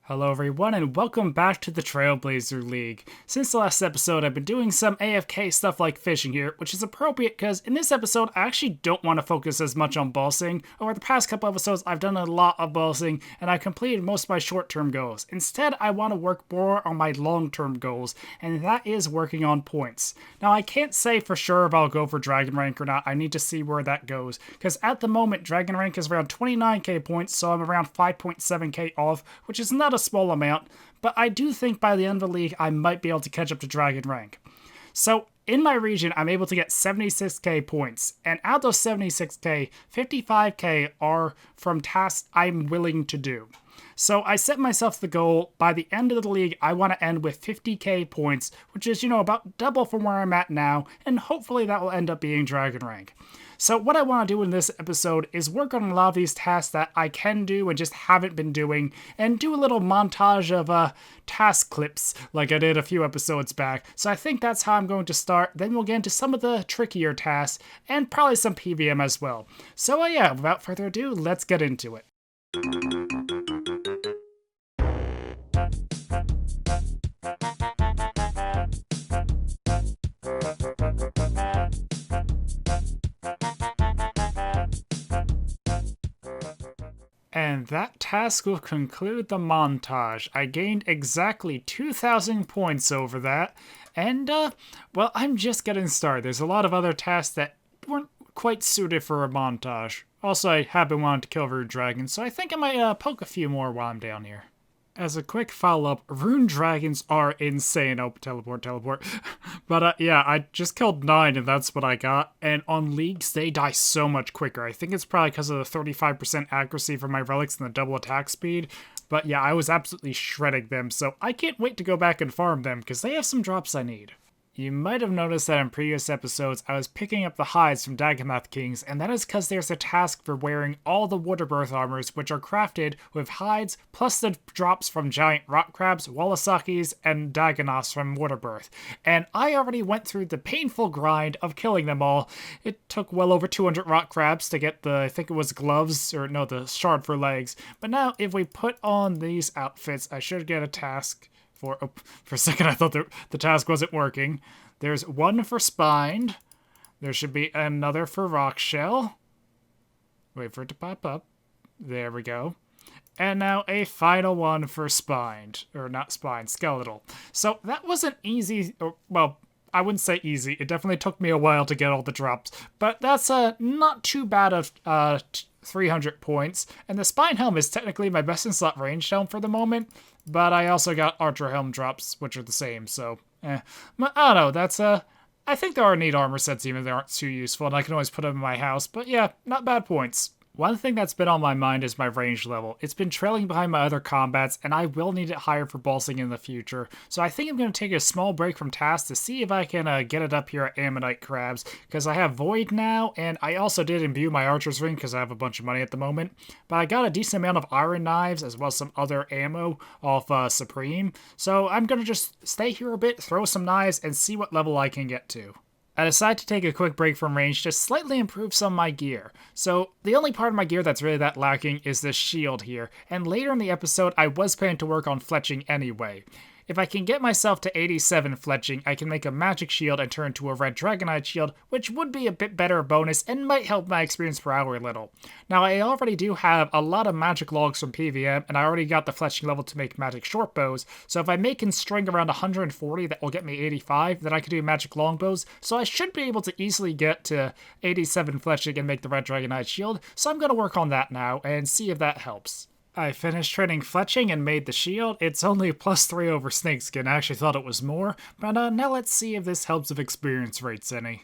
Hello everyone and welcome back to the Trailblazer League. Since the last episode I've been doing some AFK stuff like fishing here, which is appropriate because in this episode I actually don't want to focus as much on bossing. Over the past couple episodes I've done a lot of bossing and I've completed most of my short-term goals. Instead I want to work more on my long-term goals, and that is working on points. Now I can't say for sure if I'll go for Dragon Rank or not. I need to see where that goes, because at the moment Dragon Rank is around 29k points, so I'm around 5.7k off, which is not a small amount, but I do think by the end of the league I might be able to catch up to Dragon Rank. So in my region I'm able to get 76k points, and out of those 76k, 55k are from tasks I'm willing to do. So I set myself the goal, by the end of the league I want to end with 50k points, which is, about double from where I'm at now, and hopefully that will end up being Dragon Rank. So what I want to do in this episode is work on a lot of these tasks that I can do and just haven't been doing, and do a little montage of task clips like I did a few episodes back. So I think that's how I'm going to start. Then we'll get into some of the trickier tasks, and probably some PVM as well. So yeah, without further ado, let's get into it. And that task will conclude the montage. I gained exactly 2,000 points over that, and well, I'm just getting started. There's a lot of other tasks that weren't quite suited for a montage. Also, I have been wanting to kill Rune Dragons, so I think I might poke a few more while I'm down here. As a quick follow-up, Rune Dragons are insane. Oh, teleport. But yeah, I just killed 9 and that's what I got. And on leagues, they die so much quicker. I think it's probably because of the 35% accuracy for my relics and the double attack speed. But yeah, I was absolutely shredding them, so I can't wait to go back and farm them because they have some drops I need. You might have noticed that in previous episodes I was picking up the hides from Dagomath Kings, and that is because there's a task for wearing all the Waterbirth armors, which are crafted with hides plus the drops from giant rock crabs, Walasakis, and Dagonoths from Waterbirth. And I already went through the painful grind of killing them all. It took well over 200 rock crabs to get the, I think it was gloves, or no, the shard for legs. But now if we put on these outfits, I should get a task. For a second I thought the task wasn't working. There's one for Spined. There should be another for Rock Shell. Wait for it to pop up. There we go. And now a final one for Spined. Or not Spined, Skeletal. So that wasn't easy. Well, I wouldn't say easy. It definitely took me a while to get all the drops. But that's not too bad of 300 points. And the Spine Helm is technically my best in slot ranged helm for the moment. But I also got Archer Helm drops, which are the same, so, But I don't know, that's, I think there are neat armor sets even if they aren't too useful, and I can always put them in my house, but yeah, not bad points. One thing that's been on my mind is my range level. It's been trailing behind my other combats, and I will need it higher for bossing in the future. So I think I'm going to take a small break from tasks to see if I can get it up here at Ammonite Crabs, because I have Void now, and I also did imbue my Archer's Ring because I have a bunch of money at the moment. But I got a decent amount of Iron Knives, as well as some other ammo off Supreme. So I'm going to just stay here a bit, throw some knives, and see what level I can get to. I decided to take a quick break from range to slightly improve some of my gear. So the only part of my gear that's really that lacking is this shield here, and later in the episode I was planning to work on fletching anyway. If I can get myself to 87 fletching, I can make a magic shield and turn into a red dragonite shield, which would be a bit better bonus and might help my experience per hour a little. Now I already do have a lot of magic logs from PVM, and I already got the fletching level to make magic short bows, so if I make and string around 140, that will get me 85, then I can do magic longbows, so I should be able to easily get to 87 fletching and make the red dragonite shield, so I'm going to work on that now and see if that helps. I finished training fletching and made the shield. It's only +3 over snakeskin. I actually thought it was more, but now let's see if this helps with experience rates any.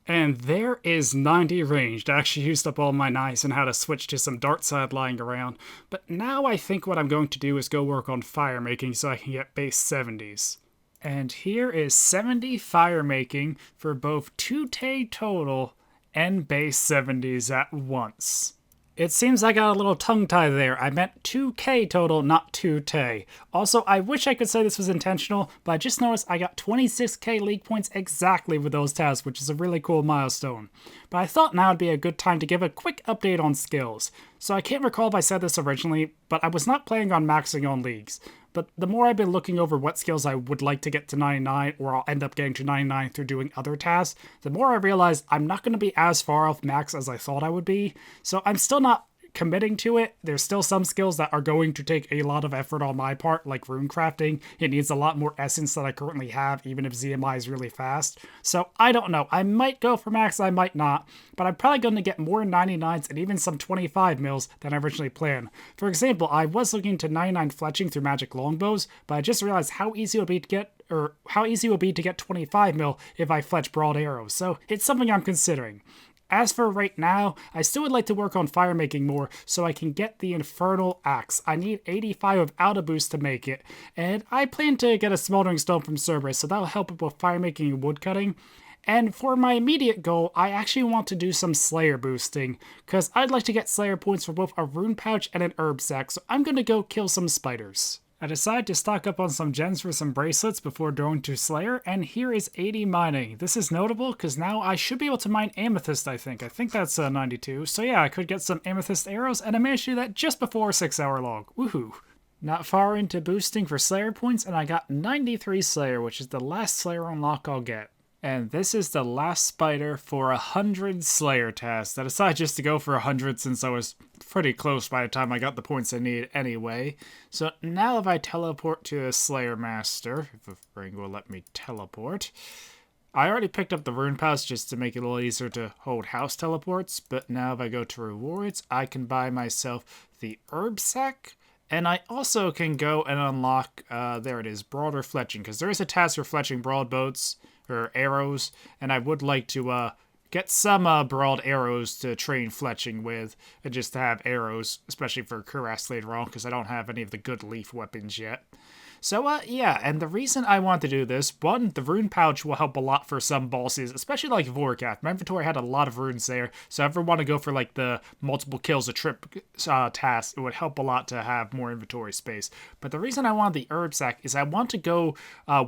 And there is 90 ranged. I actually used up all my knives and had to switch to some dart side lying around. But now I think what I'm going to do is go work on fire making so I can get base 70s. And here is 70 fire making for both 2K total and base 70s at once. It seems I got a little tongue-tied there. I meant 2K total, not 2Tay. Also, I wish I could say this was intentional, but I just noticed I got 26K league points exactly with those tasks, which is a really cool milestone. But I thought now would be a good time to give a quick update on skills. So I can't recall if I said this originally, but I was not planning on maxing on leagues. But the more I've been looking over what skills I would like to get to 99, or I'll end up getting to 99 through doing other tasks, the more I realize I'm not going to be as far off max as I thought I would be. So I'm still not committing to it. There's still some skills that are going to take a lot of effort on my part, like rune crafting. It needs a lot more essence than I currently have, even if ZMI is really fast. So I don't know. I might go for max, I might not, but I'm probably going to get more 99s and even some 25 mils than I originally planned. For example, I was looking to 99 fletching through magic longbows, but I just realized how easy it would be to get how easy it would be to get 25 mil if I fletch broad arrows, so it's something I'm considering. As for right now, I still would like to work on fire making more so I can get the Infernal Axe. I need 85 without a boost to make it, and I plan to get a Smoldering Stone from Cerberus, so that'll help with fire making and wood cutting. And for my immediate goal, I actually want to do some Slayer boosting, because I'd like to get Slayer points for both a rune pouch and an herb sack, so I'm going to go kill some spiders. I decided to stock up on some gems for some bracelets before going to Slayer, and here is 80 mining. This is notable because now I should be able to mine amethyst, I think. I think that's 92. So yeah, I could get some amethyst arrows, and I managed to do that just before a 6-hour log. Woohoo! Not far into boosting for Slayer points, and I got 93 Slayer, which is the last Slayer unlock I'll get. And this is the last spider for 100 Slayer tasks. I decided just to go for 100 since I was pretty close by the time I got the points I needed anyway. So now if I teleport to a Slayer Master, if the ring will let me teleport. I already picked up the rune pouch just to make it a little easier to hold house teleports, but now if I go to rewards, I can buy myself the herb sack. And I also can go and unlock, there it is, broader fletching, because there is a task for fletching broad boats, or arrows, and I would like to get some broad arrows to train fletching with, and just to have arrows, especially for Cuirass later on, because I don't have any of the good leaf weapons yet. So, yeah, and the reason I want to do this, one, the rune pouch will help a lot for some bosses, especially like Vorkath. My inventory had a lot of runes there, so if I ever want to go for like the multiple kills a trip task, it would help a lot to have more inventory space. But the reason I want the herb sack is I want to go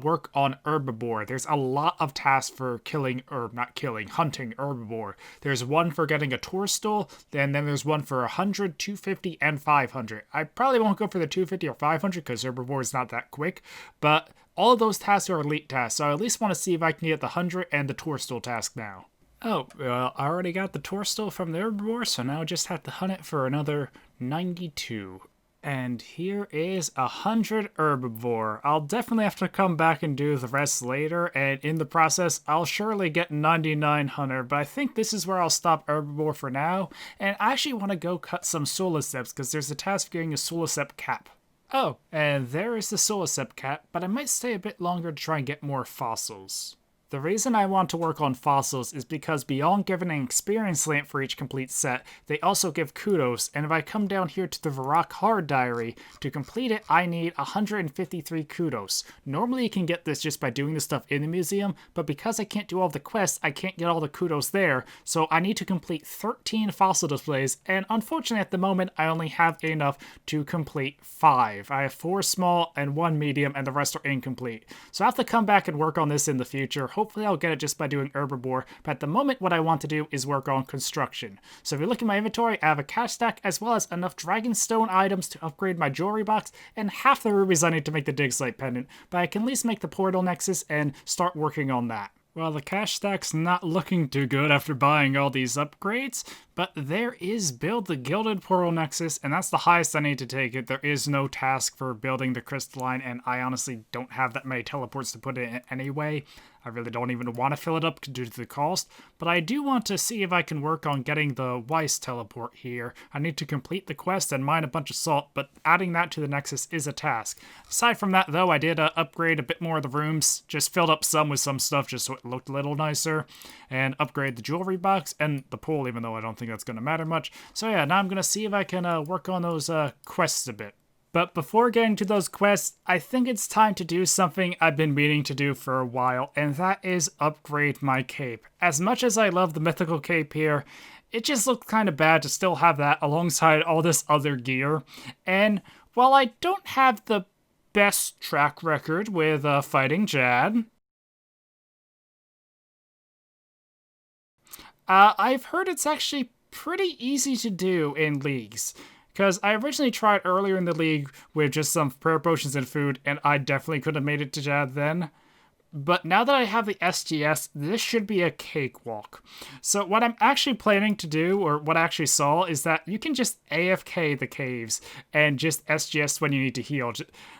work on herbivore. There's a lot of tasks for killing, or not killing, hunting herbivore. There's one for getting a tourstool, and then there's one for 100, 250, and 500. I probably won't go for the 250 or 500 because herbivore is not that quick, but all of those tasks are elite tasks, so I at least want to see if I can get the 100 and the tourstool task now. Oh, well, I already got the tourstool from the herbivore, so now I just have to hunt it for another 92. And here is 100 herbivore. I'll definitely have to come back and do the rest later, and in the process, I'll surely get 99 hunter, but I think this is where I'll stop herbivore for now, and I actually want to go cut some Solaceps, because there's a task for getting a Solacep cap. Oh, and there is the Solacep cap, but I might stay a bit longer to try and get more fossils. The reason I want to work on fossils is because beyond giving an experience lamp for each complete set, they also give kudos, and if I come down here to the Varrock Hard Diary, to complete it I need 153 kudos. Normally you can get this just by doing the stuff in the museum, but because I can't do all the quests, I can't get all the kudos there, so I need to complete 13 fossil displays, and unfortunately at the moment I only have enough to complete 5. I have 4 small and 1 medium, and the rest are incomplete. So I have to come back and work on this in the future. Hopefully I'll get it just by doing herbivore, but at the moment what I want to do is work on construction. So if you look at my inventory, I have a cash stack as well as enough dragonstone items to upgrade my jewelry box and half the rubies I need to make the dig site pendant, but I can at least make the portal nexus and start working on that. Well, the cash stack's not looking too good after buying all these upgrades, but there is build the Gilded Portal Nexus, and that's the highest I need to take it. There is no task for building the crystalline, and I honestly don't have that many teleports to put in anyway. I really don't even want to fill it up due to the cost, but I do want to see if I can work on getting the Weiss teleport here. I need to complete the quest and mine a bunch of salt, but adding that to the Nexus is a task. Aside from that though, I did upgrade a bit more of the rooms, just filled up some with some stuff just so it looked a little nicer, and upgrade the jewelry box and the pool, even though I don't think that's going to matter much. So yeah, now I'm going to see if I can work on those quests a bit. But before getting to those quests, I think it's time to do something I've been meaning to do for a while, and that is upgrade my cape. As much as I love the mythical cape here, it just looked kind of bad to still have that alongside all this other gear. And while I don't have the best track record with fighting Jad, I've heard it's actually pretty easy to do in leagues. Because I originally tried earlier in the league with just some prayer potions and food, and I definitely could have made it to Jad then. But now that I have the SGS, this should be a cakewalk. So what I'm actually planning to do, or what I actually saw, is that you can just AFK the caves and just SGS when you need to heal.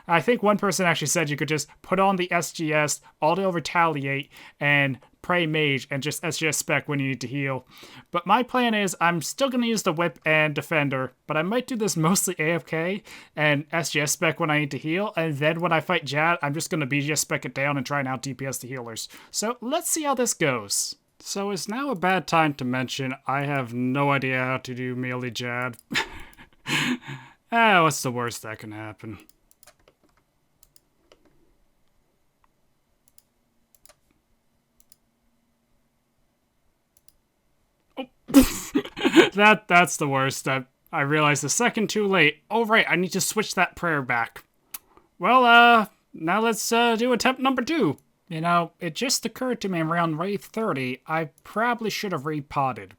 I think one person actually said you could just put on the SGS, auto retaliate, and pray mage, and just SGS spec when you need to heal. But my plan is I'm still going to use the whip and defender, but I might do this mostly AFK and SGS spec when I need to heal, and then when I fight Jad, I'm just going to BGS spec it down and try and out DPS the healers. So let's see how this goes. So it's now a bad time to mention I have no idea how to do melee Jad. What's the worst that can happen? That's the worst. I realized the second too late. Oh right, I need to switch that prayer back. Well, now let's do attempt number 2. You know, it just occurred to me around Wave 30, I probably should have repotted.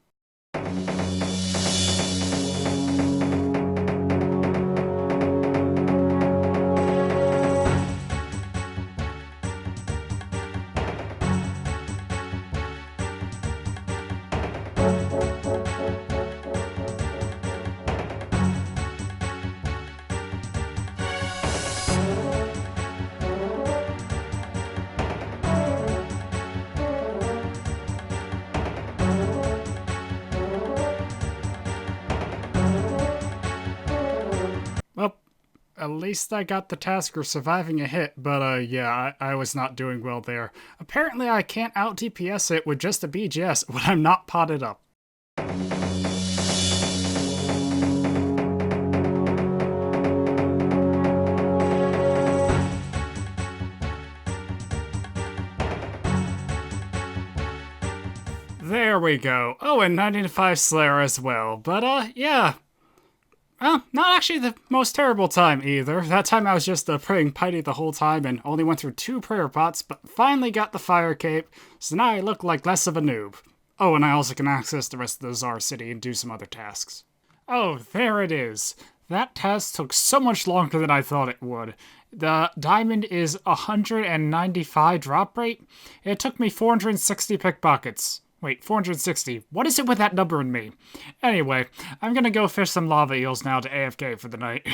Well, at least I got the task of surviving a hit, but yeah, I was not doing well there. Apparently I can't out DPS it with just a BGS when I'm not potted up. There we go. Oh, and 95 Slayer as well. But yeah. Well, not actually the most terrible time either. That time I was just praying Piety the whole time and only went through 2 prayer pots, but finally got the fire cape, so now I look like less of a noob. Oh, and I also can access the rest of the Czar City and do some other tasks. Oh, there it is. That task took so much longer than I thought it would. The diamond is 195 drop rate. It took me 460 pickpockets. Wait, 460. What is it with that number in me? Anyway, I'm gonna go fish some lava eels now to AFK for the night.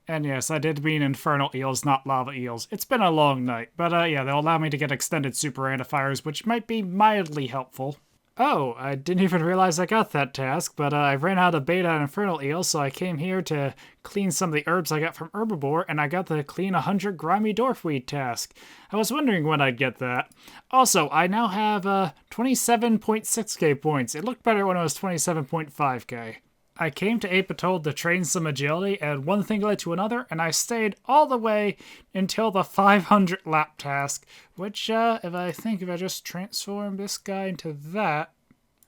And yes, I did mean infernal eels, not lava eels. It's been a long night, but yeah, they'll allow me to get extended super antifiers, which might be mildly helpful. Oh, I didn't even realize I got that task, but I ran out of beta and infernal eels, so I came here to clean some of the herbs I got from Herbivore, and I got the clean 100 grimy dwarfweed task. I was wondering when I'd get that. Also, I now have 27.6k points. It looked better when it was 27.5k. I came to Apatold to train some agility, and one thing led to another, and I stayed all the way until the 500 lap task, which, if I just transform this guy into that,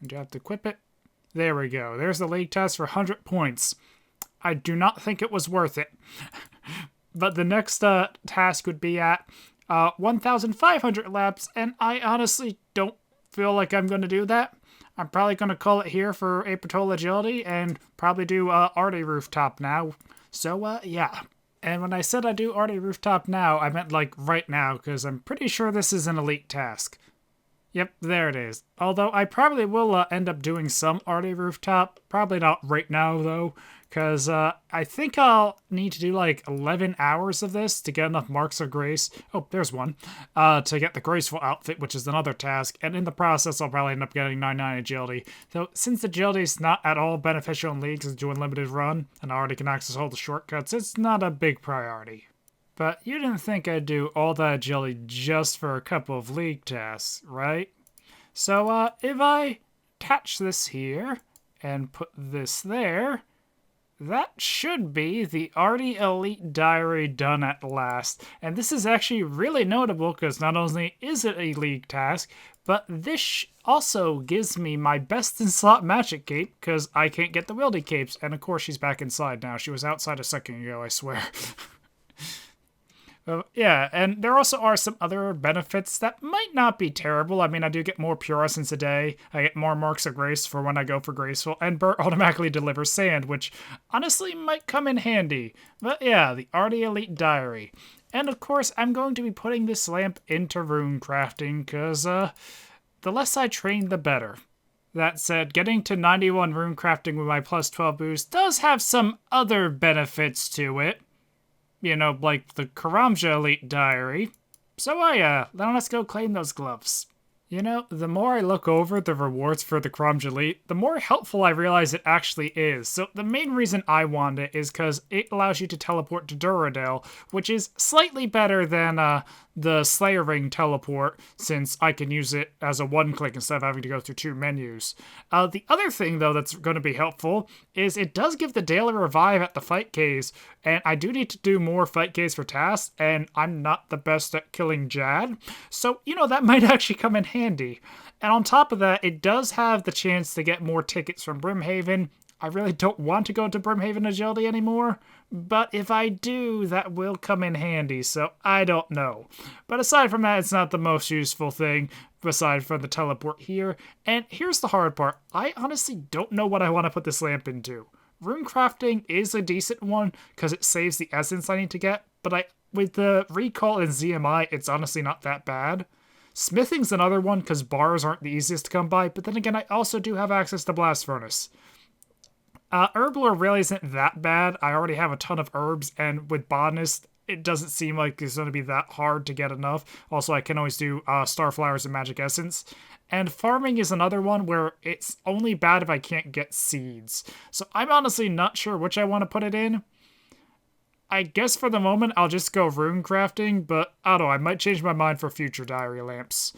do I have to equip it? There we go. There's the league task for 100 points. I do not think it was worth it. But the next task would be at 1,500 laps, and I honestly don't feel like I'm going to do that. I'm probably going to call it here for Apatold Agility and probably do Arty Rooftop now. So, yeah. And when I said I do Arty Rooftop now, I meant like right now, because I'm pretty sure this is an elite task. Yep, there it is. Although I probably will end up doing some Arty Rooftop. Probably not right now, though, because I think I'll need to do like 11 hours of this to get enough Marks of Grace. Oh, there's one. To get the Graceful Outfit, which is another task. And in the process, I'll probably end up getting 99 Agility. Though, since Agility is not at all beneficial in leagues as do Unlimited Run, and I already can access all the shortcuts, it's not a big priority. But you didn't think I'd do all that agility just for a couple of league tasks, right? So, if I attach this here and put this there, that should be the Arty Elite Diary done at last. And this is actually really notable because not only is it a league task, but this also gives me my best in slot magic cape because I can't get the wieldy capes. And of course she's back inside now. She was outside a second ago, I swear. Yeah, and there also are some other benefits that might not be terrible. I mean, I do get more Pure Essence a day, I get more Marks of Grace for when I go for Graceful, and Burt automatically delivers Sand, which honestly might come in handy. But yeah, the Arty Elite Diary. And of course, I'm going to be putting this lamp into rune crafting, because the less I train, the better. That said, getting to 91 rune crafting with my plus 12 boost does have some other benefits to it. You know, like the Karamja Elite Diary. So then let's go claim those gloves. You know, the more I look over the rewards for the Karamja Elite, the more helpful I realize it actually is. So the main reason I want it is because it allows you to teleport to Duradel, which is slightly better than the Slayer Ring teleport, since I can use it as a one-click instead of having to go through two menus. The other thing, though, that's going to be helpful is it does give the daily revive at the fight Ks, and I do need to do more fight Ks for tasks, and I'm not the best at killing Jad, so, you know, that might actually come in handy. And on top of that, it does have the chance to get more tickets from Brimhaven. I really don't want to go to Brimhaven Agility anymore, but if I do, that will come in handy, so I don't know. But aside from that, it's not the most useful thing, aside from the teleport here. And here's the hard part. I honestly don't know what I want to put this lamp into. Rune crafting is a decent one, because it saves the essence I need to get, but with the recall and ZMI, it's honestly not that bad. Smithing's another one, because bars aren't the easiest to come by, but then again, I also do have access to Blast Furnace. Herbler really isn't that bad. I already have a ton of herbs, and with Botanist, it doesn't seem like it's going to be that hard to get enough. Also, I can always do Starflowers and Magic Essence. And farming is another one where it's only bad if I can't get seeds. So I'm honestly not sure which I want to put it in. I guess for the moment, I'll just go rune crafting, but I don't know, I might change my mind for future diary lamps.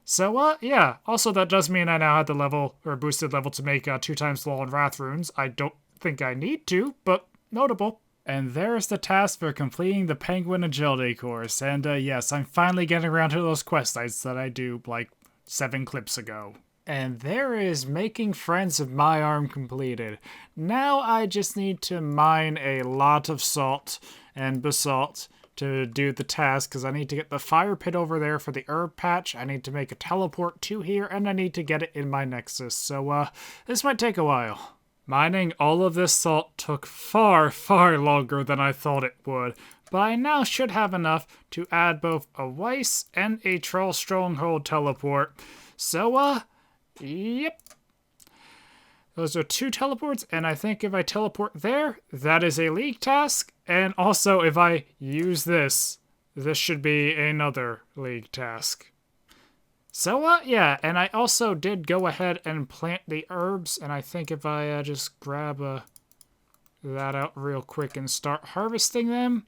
So, yeah. Also, that does mean I now have the level, or boosted level, to make 2 times Law and Wrath runes. I don't think I need to, but notable. And there's the task for completing the Penguin Agility course. And, yes, I'm finally getting around to those quest sites that I do, like, 7 clips ago. And there is Making Friends of My Arm completed. Now I just need to mine a lot of salt and basalt to do the task, because I need to get the fire pit over there for the herb patch, I need to make a teleport to here, and I need to get it in my nexus, so this might take a while. Mining all of this salt took far, far longer than I thought it would, but I now should have enough to add both a Weiss and a Troll Stronghold teleport. So, yep. Those are 2 teleports, and I think if I teleport there, that is a league task. And also, if I use this, this should be another league task. So, yeah, and I also did go ahead and plant the herbs, and I think if I just grab that out real quick and start harvesting them,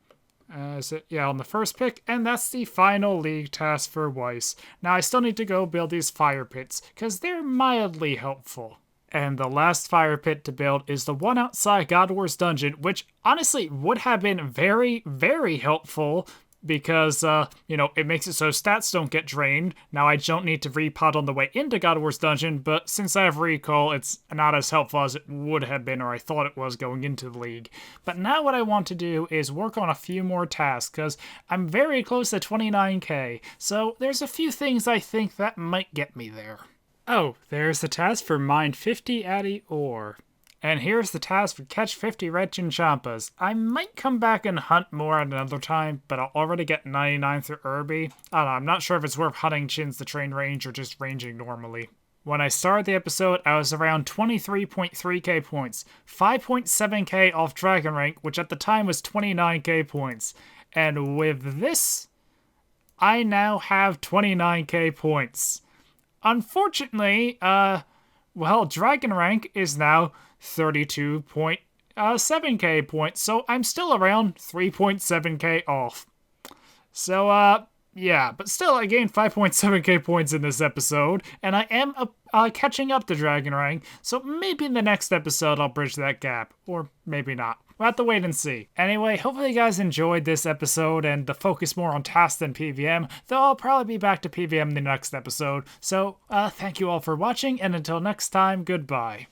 on the first pick, and that's the final league task for Weiss. Now, I still need to go build these fire pits, because they're mildly helpful. And the last fire pit to build is the one outside God Wars Dungeon, which honestly would have been very, very helpful because, it makes it so stats don't get drained. Now, I don't need to repot on the way into God Wars Dungeon, but since I have recall, it's not as helpful as it would have been, or I thought it was going into the league. But now what I want to do is work on a few more tasks, because I'm very close to 29k, so there's a few things I think that might get me there. Oh, there's the task for mine 50 Addy ore. And here's the task for catch 50 red Chinchampas. I might come back and hunt more at another time, but I'll already get 99 through Irby. I don't know, I'm not sure if it's worth hunting chins to train range or just ranging normally. When I started the episode, I was around 23.3k points, 5.7k off Dragon Rank, which at the time was 29k points. And with this, I now have 29k points. Unfortunately, Dragon Rank is now 32.7k points, so I'm still around 3.7k off. So, Yeah, but still, I gained 5.7k points in this episode, and I am catching up to Dragon Rank, so maybe in the next episode I'll bridge that gap. Or maybe not. We'll have to wait and see. Anyway, hopefully you guys enjoyed this episode and the focus more on tasks than PVM, though I'll probably be back to PVM in the next episode. So, thank you all for watching, and until next time, goodbye.